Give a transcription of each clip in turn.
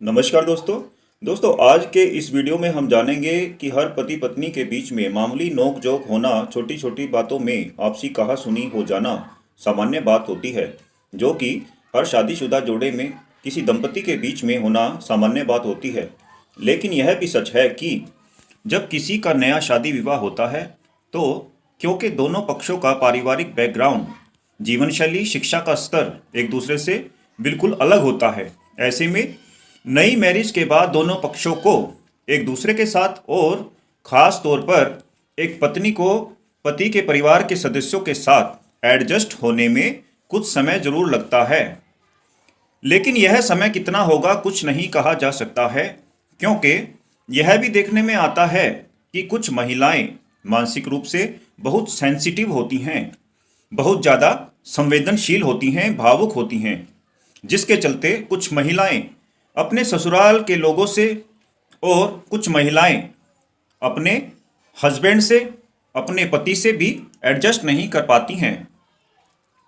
नमस्कार दोस्तों आज के इस वीडियो में हम जानेंगे कि हर पति पत्नी के बीच में मामूली नोक झोंक होना, छोटी छोटी बातों में आपसी कहा-सुनी हो जाना सामान्य बात होती है, जो कि हर शादीशुदा जोड़े में किसी दंपति के बीच में होना सामान्य बात होती है। लेकिन यह भी सच है कि जब किसी का नया शादी विवाह होता है, तो क्योंकि दोनों पक्षों का पारिवारिक बैकग्राउंड, जीवन शैली, शिक्षा का स्तर एक दूसरे से बिल्कुल अलग होता है। ऐसे में नई मैरिज के बाद दोनों पक्षों को एक दूसरे के साथ और ख़ास तौर पर एक पत्नी को पति के परिवार के सदस्यों के साथ एडजस्ट होने में कुछ समय ज़रूर लगता है। लेकिन यह समय कितना होगा कुछ नहीं कहा जा सकता है, क्योंकि यह भी देखने में आता है कि कुछ महिलाएं मानसिक रूप से बहुत सेंसिटिव होती हैं, बहुत ज़्यादा संवेदनशील होती हैं, भावुक होती हैं, जिसके चलते कुछ महिलाएं अपने ससुराल के लोगों से और कुछ महिलाएं अपने हस्बैंड से, अपने पति से भी एडजस्ट नहीं कर पाती हैं।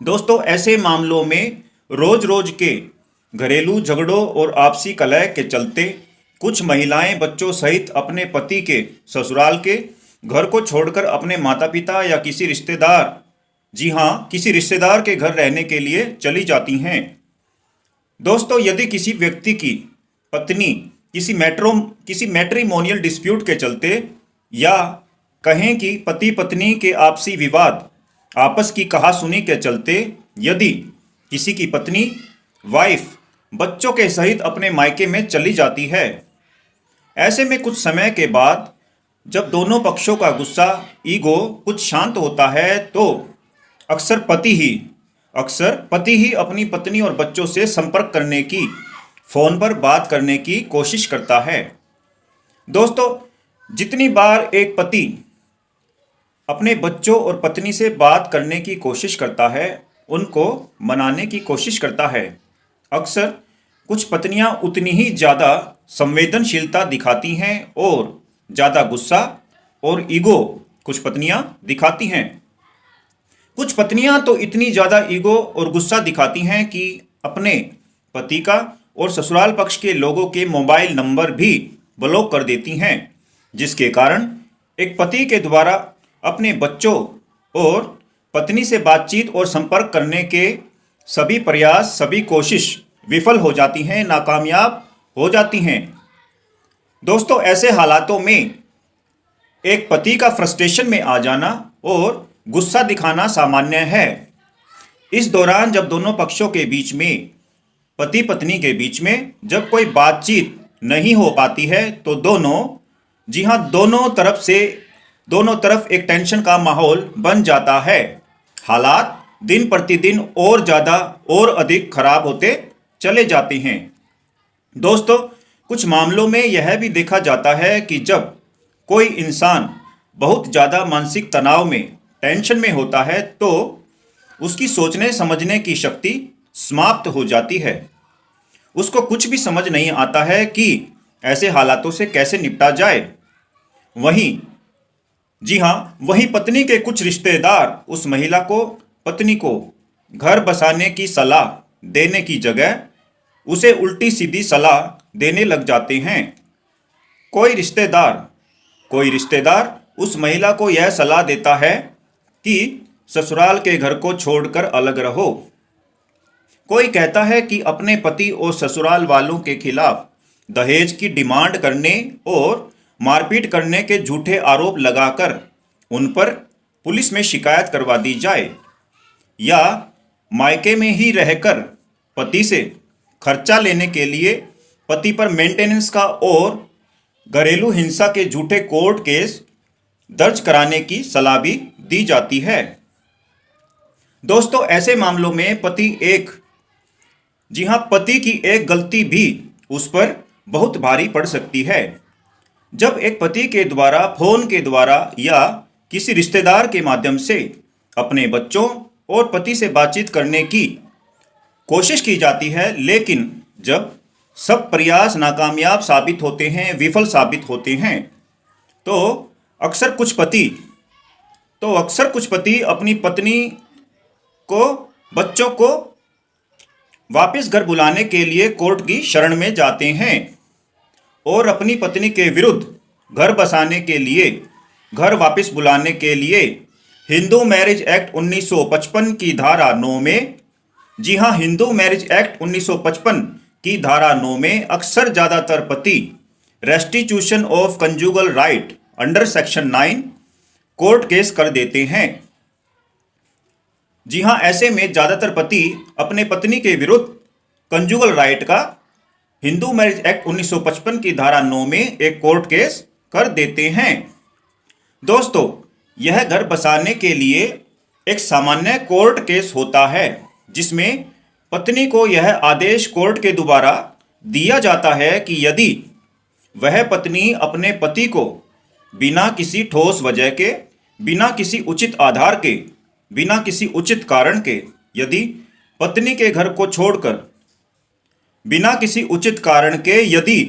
दोस्तों, ऐसे मामलों में रोज रोज के घरेलू झगड़ों और आपसी कलह के चलते कुछ महिलाएं बच्चों सहित अपने पति के ससुराल के घर को छोड़कर अपने माता पिता या किसी रिश्तेदार, जी हाँ, किसी रिश्तेदार के घर रहने के लिए चली जाती हैं। दोस्तों, यदि किसी व्यक्ति की पत्नी किसी मैट्रिमोनियल डिस्प्यूट के चलते, या कहें कि पति पत्नी के आपसी विवाद, आपस की कहासुनी के चलते यदि किसी की पत्नी वाइफ बच्चों के सहित अपने मायके में चली जाती है, ऐसे में कुछ समय के बाद जब दोनों पक्षों का गुस्सा, ईगो कुछ शांत होता है, तो अक्सर पति ही अपनी पत्नी और बच्चों से संपर्क करने की, फोन पर बात करने की कोशिश करता है। दोस्तों, जितनी बार एक पति अपने बच्चों और पत्नी से बात करने की कोशिश करता है, उनको मनाने की कोशिश करता है, अक्सर कुछ पत्नियां उतनी ही ज़्यादा संवेदनशीलता दिखाती हैं और ज़्यादा गुस्सा और ईगो कुछ पत्नियां दिखाती हैं। कुछ पत्नियां तो इतनी ज़्यादा ईगो और गुस्सा दिखाती हैं कि अपने पति का और ससुराल पक्ष के लोगों के मोबाइल नंबर भी ब्लॉक कर देती हैं, जिसके कारण एक पति के द्वारा अपने बच्चों और पत्नी से बातचीत और संपर्क करने के सभी प्रयास, सभी कोशिश विफल हो जाती हैं, नाकामयाब हो जाती हैं। दोस्तों, ऐसे हालातों में एक पति का फ्रस्ट्रेशन में आ जाना और गुस्सा दिखाना सामान्य है। इस दौरान जब दोनों पक्षों के बीच में, पति पत्नी के बीच में जब कोई बातचीत नहीं हो पाती है, तो दोनों तरफ एक टेंशन का माहौल बन जाता है। हालात दिन प्रतिदिन और ज़्यादा और अधिक खराब होते चले जाते हैं। दोस्तों, कुछ मामलों में यह भी देखा जाता है कि जब कोई इंसान बहुत ज़्यादा मानसिक तनाव में, टेंशन में होता है, तो उसकी सोचने समझने की शक्ति समाप्त हो जाती है। उसको कुछ भी समझ नहीं आता है कि ऐसे हालातों से कैसे निपटा जाए। वहीं पत्नी के कुछ रिश्तेदार उस महिला को, पत्नी को घर बसाने की सलाह देने की जगह उसे उल्टी सीधी सलाह देने लग जाते हैं। कोई रिश्तेदार उस महिला को यह सलाह देता है कि ससुराल के घर को छोड़कर अलग रहो। कोई कहता है कि अपने पति और ससुराल वालों के खिलाफ दहेज की डिमांड करने और मारपीट करने के झूठे आरोप लगाकर उन पर पुलिस में शिकायत करवा दी जाए, या मायके में ही रहकर पति से खर्चा लेने के लिए पति पर मेंटेनेंस का और घरेलू हिंसा के झूठे कोर्ट केस दर्ज कराने की सलाह भी दी जाती है। दोस्तों, ऐसे मामलों में पति की एक गलती भी उस पर बहुत भारी पड़ सकती है। जब एक पति के द्वारा फोन के द्वारा या किसी रिश्तेदार के माध्यम से अपने बच्चों और पति से बातचीत करने की कोशिश की जाती है, लेकिन जब सब प्रयास नाकामयाब साबित होते हैं, विफल साबित होते हैं, तो अक्सर कुछ पति अपनी पत्नी को, बच्चों को वापस घर बुलाने के लिए कोर्ट की शरण में जाते हैं और अपनी पत्नी के विरुद्ध घर बसाने के लिए, घर वापस बुलाने के लिए हिंदू मैरिज एक्ट 1955 की धारा 9 में, जी हां, हिंदू मैरिज एक्ट 1955 की धारा 9 में अक्सर ज़्यादातर पति restitution of conjugal right under section 9 court case कर देते हैं। जी हां, ऐसे में ज़्यादातर पति अपने पत्नी के विरुद्ध कंजुगल राइट का हिंदू मैरिज एक्ट 1955 की धारा 9 में एक कोर्ट केस कर देते हैं। दोस्तों, यह घर बसाने के लिए एक सामान्य कोर्ट केस होता है जिसमें पत्नी को यह आदेश कोर्ट के द्वारा दिया जाता है कि यदि वह पत्नी अपने पति को बिना किसी ठोस वजह के, बिना किसी उचित आधार के, बिना किसी उचित कारण के, यदि पत्नी के घर को छोड़कर, बिना किसी उचित कारण के यदि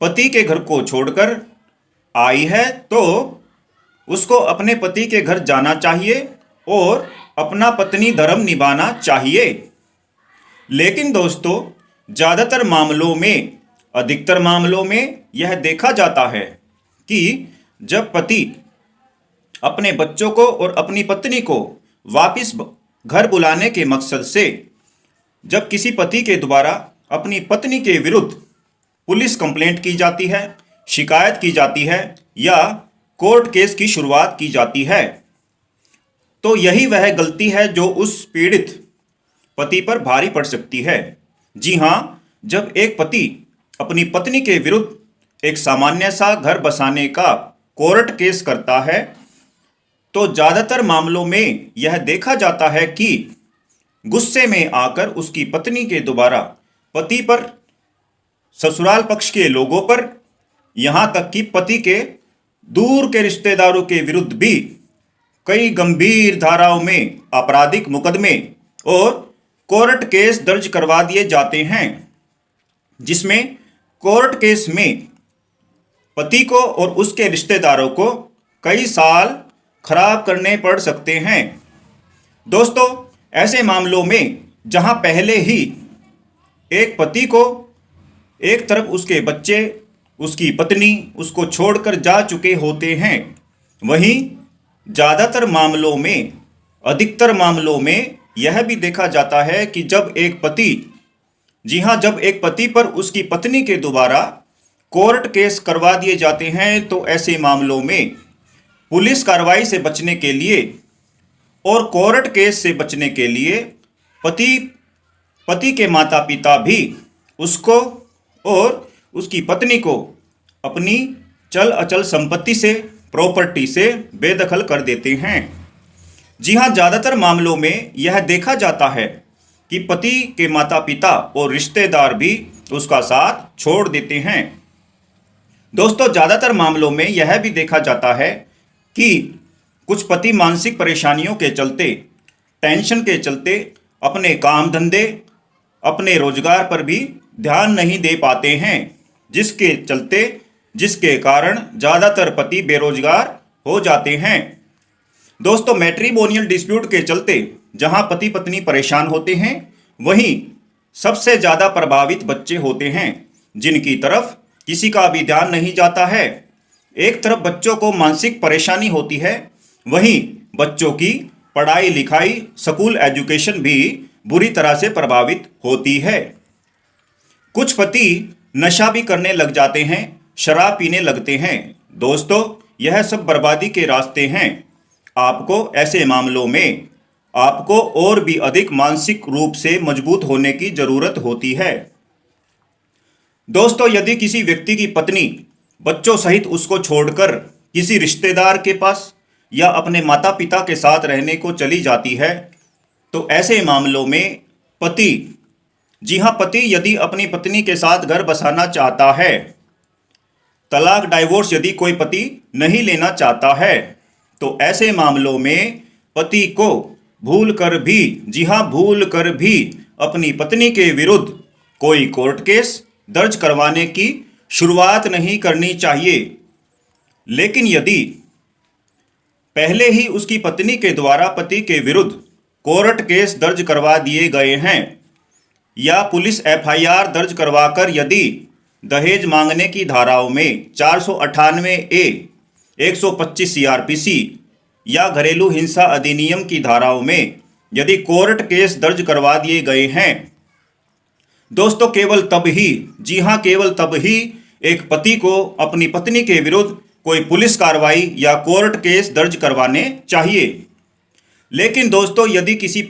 पति के घर को छोड़कर आई है तो उसको अपने पति के घर जाना चाहिए और अपना पत्नी धर्म निभाना चाहिए। लेकिन दोस्तों, ज़्यादातर मामलों में, अधिकतर मामलों में यह देखा जाता है कि जब पति अपने बच्चों को और अपनी पत्नी को वापस घर बुलाने के मकसद से, जब किसी पति के द्वारा अपनी पत्नी के विरुद्ध पुलिस कंप्लेंट की जाती है, शिकायत की जाती है या कोर्ट केस की शुरुआत की जाती है, तो यही वह गलती है जो उस पीड़ित पति पर भारी पड़ सकती है। जी हाँ, जब एक पति अपनी पत्नी के विरुद्ध एक सामान्य सा घर बसाने का कोर्ट केस करता है तो ज़्यादातर मामलों में यह देखा जाता है कि गुस्से में आकर उसकी पत्नी के द्वारा पति पर, ससुराल पक्ष के लोगों पर, यहाँ तक कि पति के दूर के रिश्तेदारों के विरुद्ध भी कई गंभीर धाराओं में आपराधिक मुकदमे और कोर्ट केस दर्ज करवा दिए जाते हैं, जिसमें कोर्ट केस में पति को और उसके रिश्तेदारों को कई साल खराब करने पड़ सकते हैं। दोस्तों, ऐसे मामलों में जहां पहले ही एक पति को एक तरफ उसके बच्चे, उसकी पत्नी उसको छोड़कर जा चुके होते हैं, वहीं ज़्यादातर मामलों में, अधिकतर मामलों में यह भी देखा जाता है कि जब एक पति, जी हाँ, जब एक पति पर उसकी पत्नी के द्वारा कोर्ट केस करवा दिए जाते हैं तो ऐसे मामलों में पुलिस कार्रवाई से बचने के लिए और कोर्ट केस से बचने के लिए पति के माता पिता भी उसको और उसकी पत्नी को अपनी चल अचल संपत्ति से, प्रॉपर्टी से बेदखल कर देते हैं। जी हाँ, ज़्यादातर मामलों में यह देखा जाता है कि पति के माता पिता और रिश्तेदार भी उसका साथ छोड़ देते हैं। दोस्तों, ज़्यादातर मामलों में यह भी देखा जाता है कि कुछ पति मानसिक परेशानियों के चलते, टेंशन के चलते अपने काम धंधे, अपने रोजगार पर भी ध्यान नहीं दे पाते हैं, जिसके कारण ज़्यादातर पति बेरोजगार हो जाते हैं। दोस्तों, मैट्रिमोनियल डिस्प्यूट के चलते जहां पति पत्नी परेशान होते हैं, वहीं सबसे ज़्यादा प्रभावित बच्चे होते हैं, जिनकी तरफ किसी का भी ध्यान नहीं जाता है। एक तरफ बच्चों को मानसिक परेशानी होती है, वहीं बच्चों की पढ़ाई लिखाई, स्कूल एजुकेशन भी बुरी तरह से प्रभावित होती है। कुछ पति नशा भी करने लग जाते हैं, शराब पीने लगते हैं। दोस्तों, यह सब बर्बादी के रास्ते हैं। आपको ऐसे मामलों में आपको और भी अधिक मानसिक रूप से मजबूत होने की जरूरत होती है। दोस्तों, यदि किसी व्यक्ति की पत्नी बच्चों सहित उसको छोड़कर किसी रिश्तेदार के पास या अपने माता पिता के साथ रहने को चली जाती है, तो ऐसे मामलों में पति, जी हाँ, पति यदि अपनी पत्नी के साथ घर बसाना चाहता है, तलाक डाइवोर्स यदि कोई पति नहीं लेना चाहता है, तो ऐसे मामलों में पति को भूल कर भी, जी हाँ, भूल कर भी अपनी पत्नी के विरुद्ध कोई कोर्ट केस दर्ज करवाने की शुरुआत नहीं करनी चाहिए। लेकिन यदि पहले ही उसकी पत्नी के द्वारा पति के विरुद्ध कोर्ट केस दर्ज करवा दिए गए हैं या पुलिस एफआईआर दर्ज करवाकर यदि दहेज मांगने की धाराओं में 498 ए, 125 सीआरपीसी या घरेलू हिंसा अधिनियम की धाराओं में यदि कोर्ट केस दर्ज करवा दिए गए हैं दोस्तों, केवल तब ही, जी हां, केवल तब ही एक पति को अपनी पत्नी के विरुद्ध कोई पुलिस कार्रवाई या कोर्ट केस दर्ज करवाने चाहिए। लेकिन दोस्तों यदि किसी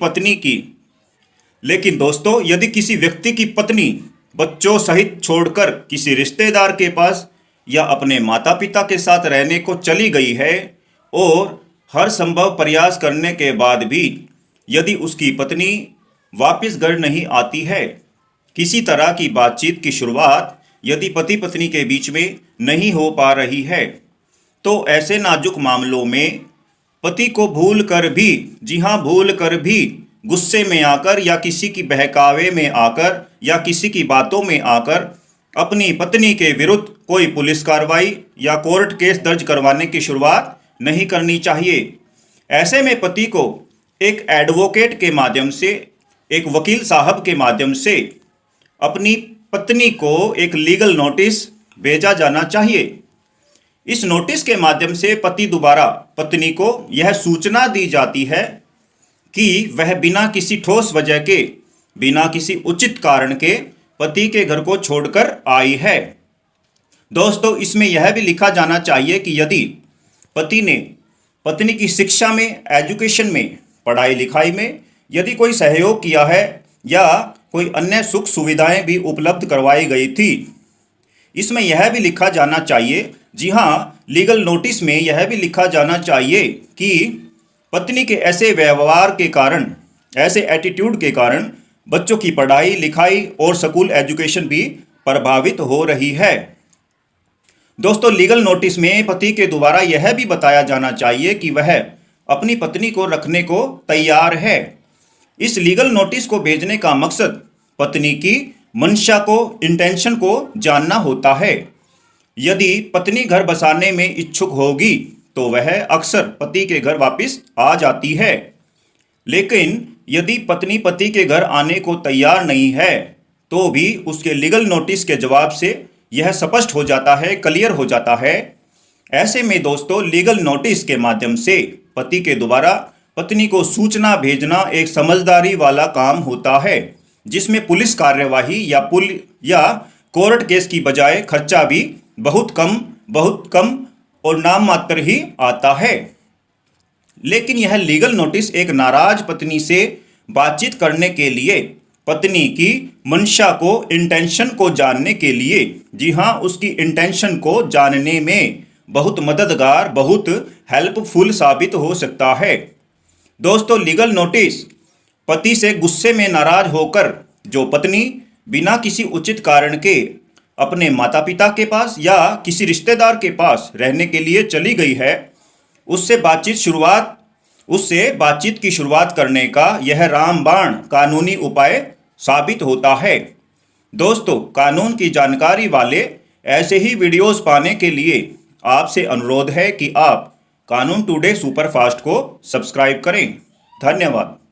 व्यक्ति की पत्नी बच्चों सहित छोड़कर किसी रिश्तेदार के पास या अपने माता पिता के साथ रहने को चली गई है और हर संभव प्रयास करने के बाद भी यदि उसकी पत्नी वापस घर नहीं आती है, किसी तरह की बातचीत की शुरुआत यदि पति पत्नी के बीच में नहीं हो पा रही है, तो ऐसे नाजुक मामलों में पति को भूल कर भी, जी हां, भूल कर भी गुस्से में आकर या किसी की बहकावे में आकर या किसी की बातों में आकर अपनी पत्नी के विरुद्ध कोई पुलिस कार्रवाई या कोर्ट केस दर्ज करवाने की शुरुआत नहीं करनी चाहिए। ऐसे में पति को एक एडवोकेट के माध्यम से, एक वकील साहब के माध्यम से अपनी पत्नी को एक लीगल नोटिस भेजा जाना चाहिए। इस नोटिस के माध्यम से पति द्वारा पत्नी को यह सूचना दी जाती है कि वह बिना किसी ठोस वजह के, बिना किसी उचित कारण के पति के घर को छोड़कर आई है। दोस्तों, इसमें यह भी लिखा जाना चाहिए कि यदि पति ने पत्नी की शिक्षा में, एजुकेशन में, पढ़ाई लिखाई में यदि कोई सहयोग किया है या कोई अन्य सुख सुविधाएं भी उपलब्ध करवाई गई थी, इसमें यह भी लिखा जाना चाहिए, जी हाँ, लीगल नोटिस में यह भी लिखा जाना चाहिए कि पत्नी के ऐसे व्यवहार के कारण, ऐसे एटीट्यूड के कारण बच्चों की पढ़ाई लिखाई और स्कूल एजुकेशन भी प्रभावित हो रही है। दोस्तों, लीगल नोटिस में पति के द्वारा यह भी बताया जाना चाहिए कि वह अपनी पत्नी को रखने को तैयार है। इस लीगल नोटिस को भेजने का मकसद पत्नी की मंशा को, इंटेंशन को जानना होता है। यदि पत्नी घर बसाने में इच्छुक होगी तो वह अक्सर पति के घर वापस आ जाती है। लेकिन यदि पत्नी पति के घर आने को तैयार नहीं है तो भी उसके लीगल नोटिस के जवाब से यह स्पष्ट हो जाता है, क्लियर हो जाता है। ऐसे में दोस्तों, लीगल नोटिस के माध्यम से पति के द्वारा पत्नी को सूचना भेजना एक समझदारी वाला काम होता है, जिसमें पुलिस कार्यवाही या कोर्ट केस की बजाय खर्चा भी बहुत कम और नाम मात्र ही आता है। लेकिन यह लीगल नोटिस एक नाराज पत्नी से बातचीत करने के लिए, पत्नी की मंशा को, इंटेंशन को जानने के लिए, जी हाँ, उसकी इंटेंशन को जानने में बहुत मददगार, बहुत हेल्पफुल साबित हो सकता है। दोस्तों, लीगल नोटिस पति से गुस्से में नाराज होकर जो पत्नी बिना किसी उचित कारण के अपने माता पिता के पास या किसी रिश्तेदार के पास रहने के लिए चली गई है, उससे बातचीत की शुरुआत करने का यह रामबाण कानूनी उपाय साबित होता है। दोस्तों, कानून की जानकारी वाले ऐसे ही वीडियोस पाने के लिए आपसे अनुरोध है कि आप कानून टुडे सुपरफास्ट को सब्सक्राइब करें। धन्यवाद।